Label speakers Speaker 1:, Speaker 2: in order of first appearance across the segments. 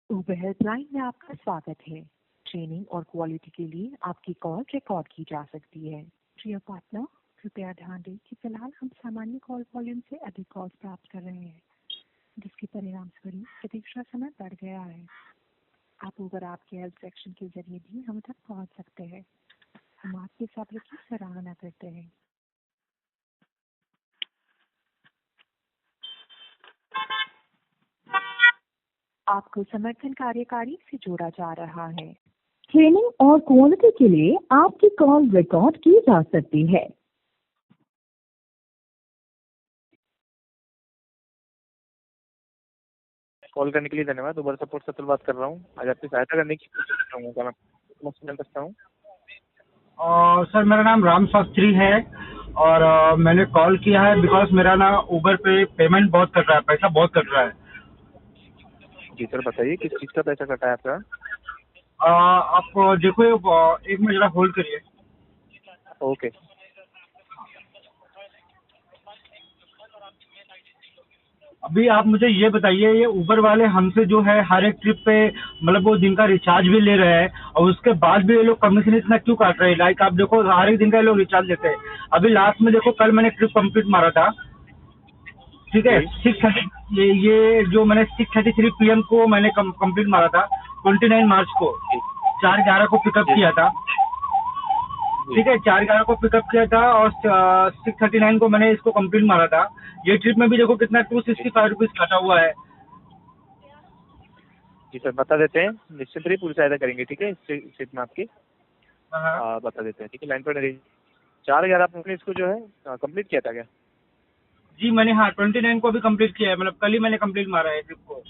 Speaker 1: उबर helpline में आपका स्वागत है। ट्रेनिंग और क्वालिटी के लिए आपकी कॉल रिकॉर्ड की जा सकती है। प्रिय पार्टनर, कृपया ध्यान दें कि फिलहाल हम सामान्य कॉल वॉल्यूम से अधिक कॉल्स प्राप्त कर रहे हैं, जिसके परिणाम स्वरूप प्रतीक्षा समय बढ़ गया है। आप उबर ऐप के हेल्प सेक्शन के जरिए भी हम तक पहुंच सकते हैं। हम आपके सब्र की सराहना करते हैं। आपको समर्थन कार्यकारी से जोड़ा जा रहा है। ट्रेनिंग और क्वालिटी के लिए आपकी कॉल रिकॉर्ड की जा सकती है।
Speaker 2: कॉल करने के लिए धन्यवाद। उबर सपोर्ट से बात कर रहा हूँ। आज आपकी सहायता करने की कोशिश करूँगा। क्या मैं जान सकता हूँ?
Speaker 3: सर मेरा नाम राम शास्त्री है और मैंने कॉल किया है बिकॉज मेरा ना उबर पे पेमेंट बहुत कट रहा है, पैसा बहुत कट रहा है।
Speaker 2: जी सर, बताइए किस चीज़ का पैसा कटा है आपका?
Speaker 3: आप देखो, एक मिनट जरा होल्ड करिए।
Speaker 2: ओके।
Speaker 3: अभी आप मुझे ये बताइए, ये उबर वाले हमसे जो है हर एक ट्रिप पे मतलब वो दिन का रिचार्ज भी ले रहे हैं और उसके बाद भी ये लोग कमीशन इतना क्यों काट रहे हैं? लाइक आप देखो, हर एक दिन का ये लोग रिचार्ज लेते हैं। अभी लास्ट में देखो, कल मैंने ट्रिप कंप्लीट मारा था, ठीक है,
Speaker 2: जी
Speaker 3: 6:30, ये जो मैंने 6:33 PM को मैंने कंप्लीट मारा था, 29 मार्च को,
Speaker 2: जी
Speaker 3: 4:11 को पिकअप
Speaker 2: जी
Speaker 3: किया था,
Speaker 2: जी
Speaker 3: ठीक है, 4:11 को पिकअप किया था और 6:39 को मैंने इसको कंप्लीट मारा था। ये ट्रिप में भी देखो कितना
Speaker 2: जी
Speaker 3: 265 रुपीज काटा हुआ है।
Speaker 2: जी सर, बता देते हैं। निश्चित ही पूरी सहायता करेंगे। ठीक है, इस सीट में आपकी
Speaker 3: हाँ
Speaker 2: बता देते हैं। ठीक है, लाइन पर रहिए। 4,000 आपने इसको जो है कंप्लीट किया था क्या?
Speaker 3: जी, मैंने हाँ 29 को भी कंप्लीट किया है, मतलब कल ही मैंने कंप्लीट मारा है ट्रिप को।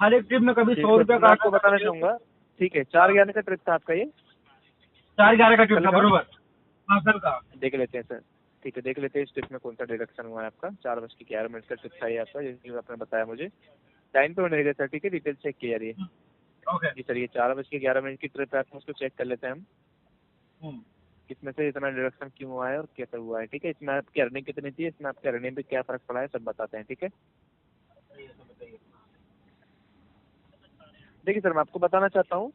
Speaker 3: हर एक ट्रिप में कभी
Speaker 2: ठीक
Speaker 3: 100
Speaker 2: सर,
Speaker 3: रुपया
Speaker 2: तो मैं
Speaker 3: काटा
Speaker 2: आपको
Speaker 3: था,
Speaker 2: बताना
Speaker 3: कभी
Speaker 2: चाहूँगा। ठीक है, 4,000 का ट्रिप था आपका ये
Speaker 3: 4:11 का ट्रिप
Speaker 2: कल
Speaker 3: था,
Speaker 2: का।
Speaker 3: बरोबर। हाँ कल का।
Speaker 2: देख लेते हैं सर। ठीक है, देख लेते हैं इस ट्रिप में कौन सा डिडक्शन हुआ है आपका। 4:11 का ट्रिप था ये आपका, जैसे आपने बताया मुझे। लाइन पे बने रहिए सर। ठीक है, डिटेल चेक किया जा रही है।
Speaker 3: ओके।
Speaker 2: जी सर, ये 4:11 की ट्रिप है आपको, उसको चेक कर लेते हैं हम।
Speaker 3: हम्म,
Speaker 2: इसमें से इतना डिडक्शन क्यों हुआ है और कैसे हुआ है। ठीक है, इसमें आपकी अर्निंग कितनी थी, इसमें आपके अर्निंग पे क्या फर्क पड़ा है, सब बताते हैं। ठीक है, देखिए सर, मैं आपको बताना चाहता हूँ।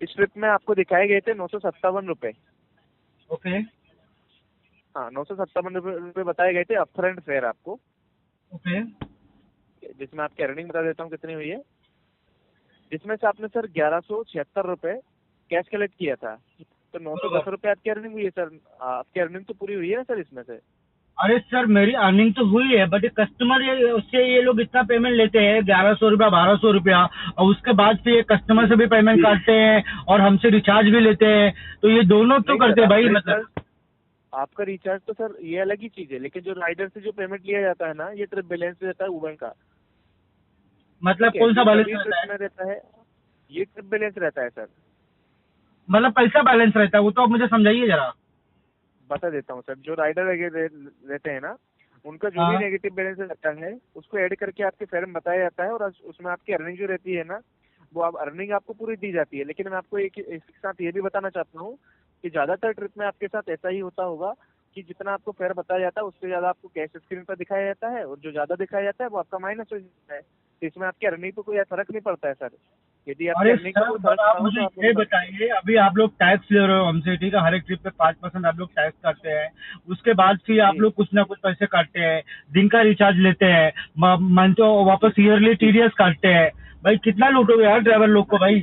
Speaker 2: इस ट्रिप में आपको दिखाए गए थे 957 रुपये।
Speaker 3: ओके
Speaker 2: हाँ, 957 रुपये बताए गए थे अपफ्रंट फेयर आपको,
Speaker 3: ओके।
Speaker 2: जिसमें आपकी अर्निंग बता देता हूँ कितनी हुई है। जिसमें से आपने सर 1176 रुपये कैश कलेक्ट किया था, तो 910 रुपये आपकी अर्निंग हुई है सर। आपकी अर्निंग तो पूरी हुई है ना सर इसमें से?
Speaker 3: अरे सर, मेरी अर्निंग तो हुई है, बट ये कस्टमर, ये उससे ये लोग इतना पेमेंट लेते हैं, 1100 रुपया, 1200 रुपया, और उसके बाद फिर ये कस्टमर से भी पेमेंट काटते हैं और हमसे रिचार्ज भी लेते हैं। तो ये दोनों तो
Speaker 2: नहीं
Speaker 3: करते
Speaker 2: सर,
Speaker 3: हैं भाई,
Speaker 2: आपका
Speaker 3: मतलब।
Speaker 2: रिचार्ज, आपका रिचार्ज तो सर ये अलग ही चीज़ है, लेकिन जो राइडर से जो पेमेंट लिया जाता है ना, ये ट्रिप बैलेंस रहता है उबर का।
Speaker 3: मतलब
Speaker 2: ठीक है,
Speaker 3: कौन सा
Speaker 2: ये
Speaker 3: बैलेंस
Speaker 2: सभी ट्रिप
Speaker 3: रहता है?
Speaker 2: में रहता है। ये ट्रिप बैलेंस रहता है सर।
Speaker 3: मतलब पैसा बैलेंस रहता है, वो तो आप मुझे समझाइए जरा।
Speaker 2: बता देता हूँ सर। जो राइडर रहते हैं ना, उनका जो भी
Speaker 3: हाँ।
Speaker 2: नेगेटिव बैलेंस रहता है उसको ऐड करके आपके फेयर में बताया जाता है, और उसमें आपकी अर्निंग जो रहती है ना, वो आप अर्निंग आपको पूरी दी जाती है। लेकिन मैं आपको एक इसके साथ ये भी बताना चाहता हूँ कि ज्यादातर ट्रिप में आपके साथ ऐसा ही होता होगा कि जितना आपको फेयर बताया जाता है उससे ज्यादा आपको कैश स्क्रीन पर दिखाया जाता है, और जो ज्यादा दिखाया जाता है वो आपका माइनस हो जाता है। तो इसमें आपकी अर्निंग पर कोई फर्क नहीं पड़ता है सर। यदि आपकी
Speaker 3: अरे
Speaker 2: अर्निंग पर
Speaker 3: सर,
Speaker 2: कोई
Speaker 3: बट
Speaker 2: फर्क
Speaker 3: आप
Speaker 2: पड़ा हो
Speaker 3: मुझे
Speaker 2: तो आप
Speaker 3: ये
Speaker 2: मुझे
Speaker 3: बताइए, अभी आप लोग टैक्स ले रहे हो हमसे, ठीक है, हर एक ट्रिप पे 5% आप लोग टैक्स काटते हैं। उसके बाद फिर आप
Speaker 2: जी
Speaker 3: लोग कुछ ना कुछ पैसे काटते हैं, दिन का रिचार्ज लेते हैं, मंथ तो
Speaker 2: जी
Speaker 3: वापस ईयरली टीडीएस काटते हैं। भाई कितना लूटोगे यार ड्राइवर लोग को भाई।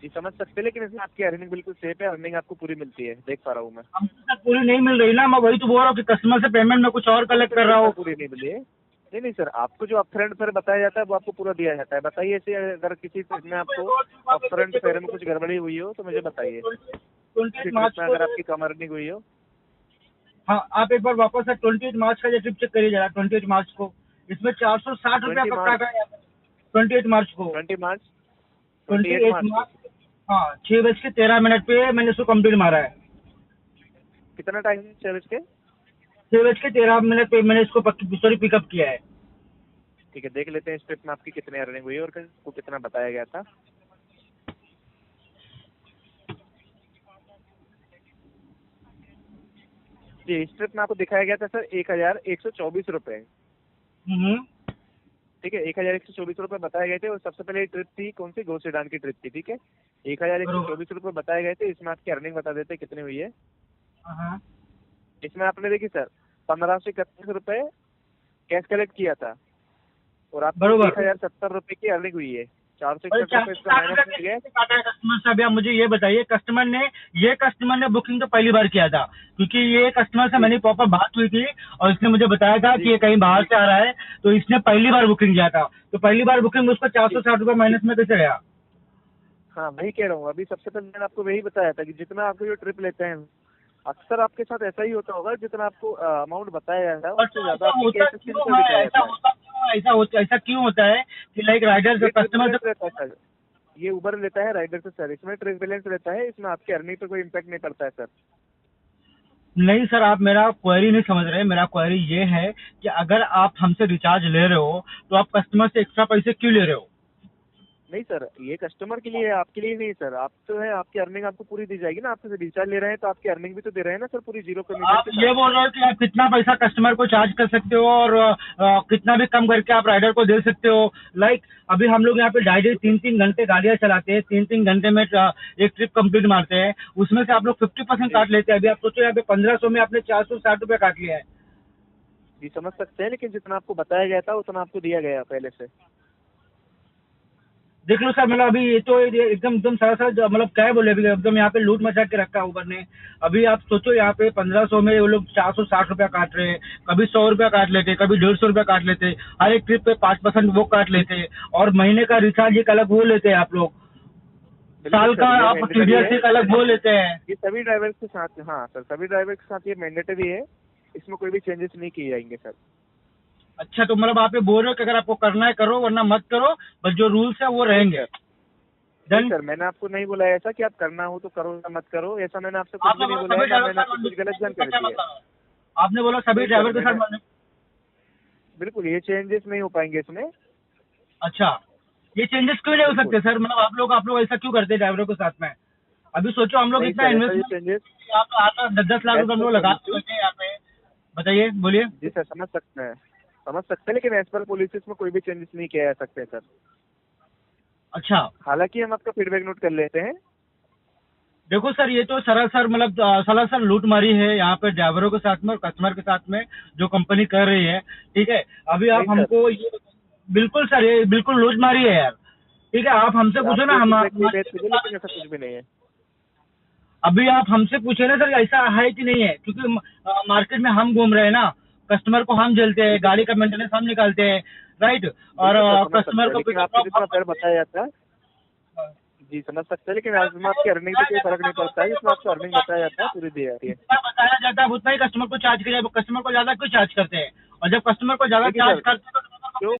Speaker 2: जी, समझ सकते हैं, लेकिन इसमें आपकी अर्निंग बिल्कुल सेफ है। अर्निंग आपको पूरी मिलती है, देख पा रहा हूँ मैं।
Speaker 3: हमको तक पूरी नहीं मिल रही ना, मैं वही तो बोल रहा हूँ कि कस्टमर से पेमेंट में कुछ और कलेक्ट
Speaker 2: आपको
Speaker 3: कर रहा
Speaker 2: कितना
Speaker 3: हूँ।
Speaker 2: पूरी नहीं मिली है? नहीं नहीं सर, आपको जो अपफ्रंट फेयर बताया जाता है वो आपको पूरा दिया जाता है। बताइए, ऐसे अगर किसी ट्रिप में आपको अपफ्रंट फेयर में कुछ गड़बड़ी हुई हो तो मुझे बताइए।
Speaker 3: 28
Speaker 2: किसी ट्रिप
Speaker 3: मार्च
Speaker 2: में
Speaker 3: को।
Speaker 2: अगर आपकी कम अर्निंग हुई हो।
Speaker 3: हाँ, आप एक बार वापस से 28 मार्च का जो ट्रिप चेक करिए जरा, 28 मार्च को। इसमें 460 रुपया
Speaker 2: 20
Speaker 3: का
Speaker 2: मार्च,
Speaker 3: काटा है। 28 मार्च को।
Speaker 2: 20 मार्च, 28
Speaker 3: 28
Speaker 2: मार्च को।
Speaker 3: मार्च। हाँ, 6:13 पे मैंने उसको कंप्लीट मारा है।
Speaker 2: कितना टाइम सर्विस के?
Speaker 3: 6:13 पे मैंने इसको सॉरी पिकअप किया है।
Speaker 2: ठीक है, देख लेते हैं इस ट्रिप में आपकी कितनी अर्निंग हुई है और आपको कितना बताया गया था। जी, इस ट्रिप में आपको दिखाया गया था सर 1,124 रुपये।
Speaker 3: हम्म।
Speaker 2: ठीक है, 1124 रुपये बताए गए थे, और सबसे पहले ट्रिप थी कौन सी, गो सेडान की ट्रिप थी, ठीक है। 1124 रुपये बताए गए थे, इसमें आपकी अर्निंग बता देते कितनी हुई है।
Speaker 3: हाँ।
Speaker 2: इसमें आपने देखी सर 1531 रुपये कैश कलेक्ट किया था, और आपको
Speaker 3: बरोबर।
Speaker 2: 1070 रुपये की अर्निंग हुई है। 461 रुपये इसका
Speaker 3: 460
Speaker 2: माइनस हो गया।
Speaker 3: कस्टमर से अभी आप मुझे ये बताइए, कस्टमर ने बुकिंग तो पहली बार किया था, क्योंकि ये कस्टमर से मेरी प्रॉपर बात हुई थी और इसने मुझे बताया था कि ये कहीं बाहर से आ रहा है, तो इसने पहली बार बुकिंग किया था, तो पहली बार बुकिंग उसको 460 रुपये माइनस में कैसे गया?
Speaker 2: हाँ वही कह रहा हूँ, अभी सबसे पहले मैंने आपको वही बताया था कि जितना आपको जो ट्रिप लेते हैं, अक्सर आपके साथ ऐसा ही होता होगा, जितना आपको अमाउंट बताया जाता है उससे ज्यादा आपके केसेस के अंदर दिखाया जाता है।
Speaker 3: ऐसा क्यों होता है कि लाइक राइडर
Speaker 2: ये
Speaker 3: कस्टमर
Speaker 2: ट्रिप रहता है सर, ये उबर लेता है राइडर से सर, इसमें ट्रिप बैलेंस रहता है, इसमें आपके अर्निंग पे कोई इम्पैक्ट नहीं पड़ता है सर।
Speaker 3: नहीं सर, आप मेरा क्वेरी नहीं समझ रहे। मेरा क्वेरी ये है कि अगर आप हमसे रिचार्ज ले रहे हो तो आप कस्टमर से एक्स्ट्रा पैसे क्यों ले रहे हो?
Speaker 2: नहीं सर, ये कस्टमर के लिए है, आपके लिए नहीं सर। आप तो है, आपकी अर्निंग आपको पूरी दी जाएगी ना, आपसे रिचार्ज ले रहे हैं तो आपकी अर्निंग भी तो दे रहे हैं ना सर, पूरी जीरो
Speaker 3: आप
Speaker 2: कमीशन।
Speaker 3: ये बोल रहे हो कि आप कितना पैसा कस्टमर को चार्ज कर सकते हो और कितना भी कम करके आप राइडर को दे सकते हो। लाइक अभी हम लोग यहाँ पे डायरी 3-3 घंटे गाड़ियाँ चलाते हैं, 3-3 घंटे में एक ट्रिप कंप्लीट मारते हैं, उसमें से आप लोग 50% काट लेते हैं। अभी आप सोचो यहाँ पे 1500 में आपने 460 रुपये काट लिया है।
Speaker 2: जी समझ सकते हैं, लेकिन जितना आपको बताया गया था उतना आपको दिया गया पहले से।
Speaker 3: देख लो सर, मतलब अभी ये तो एकदम सरासर मतलब क्या बोले, अभी एकदम यहाँ पे लूट मचा के रखा है उबर ने। अभी आप सोचो यहाँ पे 1500 में वो लोग 460 रुपया काट रहे हैं, कभी 100 रुपया काट लेते, कभी 150 रुपया काट लेते, हर एक ट्रिप पे 5% वो काट लेते, और महीने का रिचार्ज एक अलग वो लेते हैं आप लोग, साल का आप TDS एक अलग वो लेते हैं।
Speaker 2: ये सभी ड्राइवर के साथ, हाँ सर सभी ड्राइवर के साथ ये मैंडेटरी है, इसमें कोई भी चेंजेस नहीं किए जाएंगे सर।
Speaker 3: अच्छा, तो मतलब आप ये बोल रहे हो कि अगर आपको करना है करो, वरना मत करो, बस जो रूल्स है वो रहेंगे।
Speaker 2: नहीं सर, मैंने आपको नहीं बोला ऐसा कि आप करना हो तो करो या मत करो, ऐसा मैंने आपसे कुछ भी नहीं बोला है, ना मैंने आपको कुछ गलत जानकारी दी है।
Speaker 3: आपने बोला सभी ड्राइवर के साथ।
Speaker 2: बिल्कुल, ये चेंजेस नहीं हो पाएंगे इसमें।
Speaker 3: अच्छा, ये चेंजेस क्यों नहीं हो सकते सर? मतलब आप लोग ऐसा क्यों करते हैं ड्राइवरों के साथ में? अभी सोचो हम लोग इतना इन्वेस्ट
Speaker 2: चेंजेस
Speaker 3: आता 10-10 लाख रुपए हम लोग लगा हैं यहाँ पे। बताइए, बोलिए।
Speaker 2: जी सर, समझ सकते हैं, लेकिन एज पर पॉलिसी में कोई भी चेंजेस नहीं किया जा सकते सर।
Speaker 3: अच्छा,
Speaker 2: हालांकि हम आपका फीडबैक नोट कर लेते हैं।
Speaker 3: देखो सर, ये तो सरासर मतलब सरासर लूटमारी है यहाँ पे ड्राइवरों के साथ में और कस्टमर के साथ में जो कंपनी कर रही है। ठीक है, अभी आप हमको ये बिल्कुल सर, ये बिल्कुल लूटमारी है यार। ठीक है, आप हमसे पूछो ना, हम
Speaker 2: लेकिन ऐसा कुछ भी नहीं है।
Speaker 3: अभी आप हमसे पूछे ना सर, ऐसा है कि नहीं है, क्योंकि मार्केट में हम घूम रहे हैं ना, कस्टमर को हम झेलते हैं, गाड़ी का मेंटेनेंस हम निकालते हैं, राइट, और कस्टमर को
Speaker 2: आपको जितना फेयर बताया जाता है, जी समझ सकते हैं, लेकिन इसमें आपकी अर्निंग पे कोई फर्क नहीं पड़ता है, इसमें आपको अर्निंग बताया जाता है पूरी दी जाती है।
Speaker 3: बताया जाता है उतना ही कस्टमर को चार्ज किया, कस्टमर को ज्यादा क्यों चार्ज करते हैं? और जब कस्टमर को ज्यादा चार्ज करते हैं तो